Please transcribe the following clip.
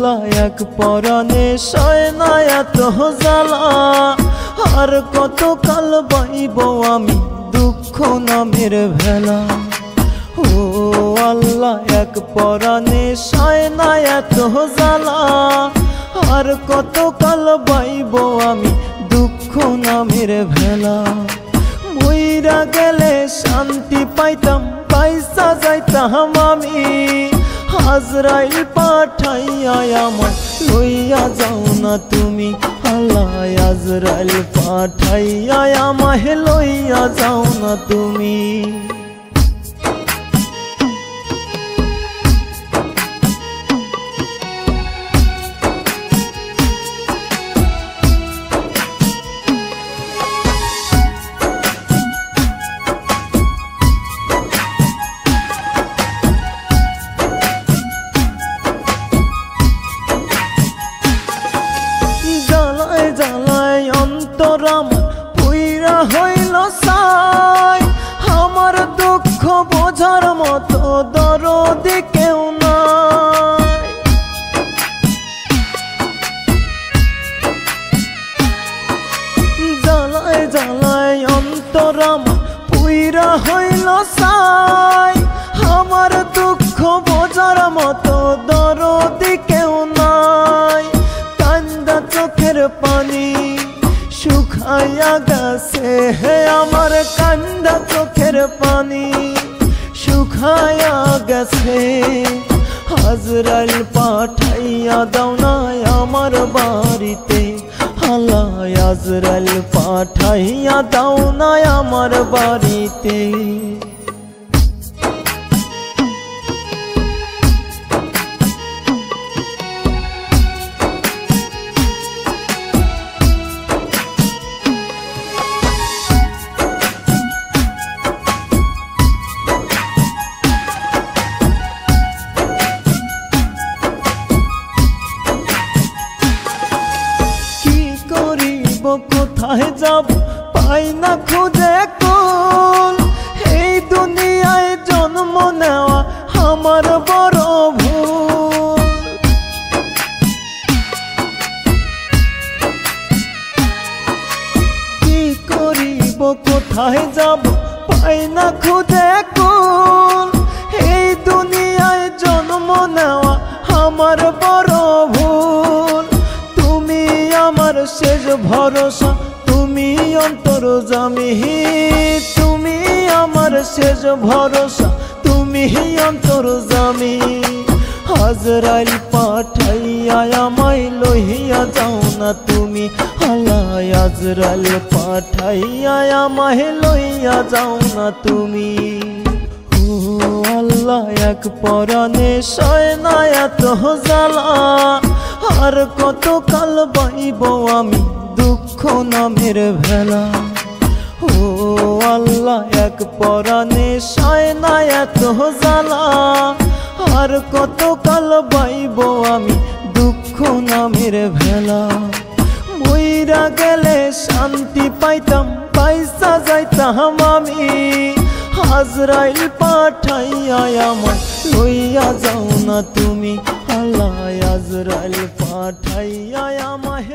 আল্লাহ এক পরাণে সয় না এত জ্বালা, আর কত কাল বাইব আমি দুঃখ নামের ভেলা। ও আল্লাহ এক পরাণে সয় না এত জ্বালা, আর কত কাল বাইব আমি দুঃখ নামের ভেলা। মইরা গেলে শান্তি পাইতাম, পয়সা যাইতাম আমি, আজরাইল পাঠাইয়া আমায় লইয়া যাও না তুমি। আল্লাহ আজরাইল পাঠাইয়া আমায় লইয়া যাও না তুমি। জ্বালায় অন্তর আমার পুইরা হইল ছাই, আমার দুঃখ বোঝার মতো দরদি কেউ নাই। জ্বালায় জ্বালায় অন্তর আমার পুইরা হইল ছাই, আমার দুঃখ বোঝার মতো দরদি কেউ নাই। কান্দা চোখের পানি শুকাইয়া গেছে হে আমার, কান্দা চোখের পানি শুকাইয়া গেছে। আজরাইল পাঠাইয়া দাও না আমার বাড়িতে, আল্লাহ আজরাইল পাঠাইয়া দাও না আমার বাড়িতে। কোথায় যাব পাই না খুঁজে কুল, এই দুনিয়ায় জন্ম নেওয়া আমার বড় ভুল। কি করিব কোথায় যাব পাই না খুঁজে কুল, এই দুনিয়ায় জন্ম নেওয়া আমার বড় ভুল। তুমি আমার শেষ ভরসা, তুমি অন্তর্যামী, তুমি আমার শেষ ভরসা, তুমি অন্তর্যামী। আজরাইল পাঠাইয়া আমায় লইয়া যাও না তুমি, আল্লাহ আজরাইল পাঠাইয়া আমায় লইয়া যাও না তুমি। ও আল্লাহ এক পরাণে সয় না এত জ্বালা, আর কত কাল বাইব আমি দুঃখ নামের ভেলা। ও আল্লাহ এক পরাণে সয় না এত জ্বালা, আর কত কাল বাইব আমি দুঃখ নামের ভেলা। মইরা গেলে শান্তি পাইতাম, পয়সা যাইতাম আমি, আজরাইল পাঠাইয়া আমায় লইয়া যাও না তুমি। আল্লাহ আজরাইল পাঠাইয়া আমায়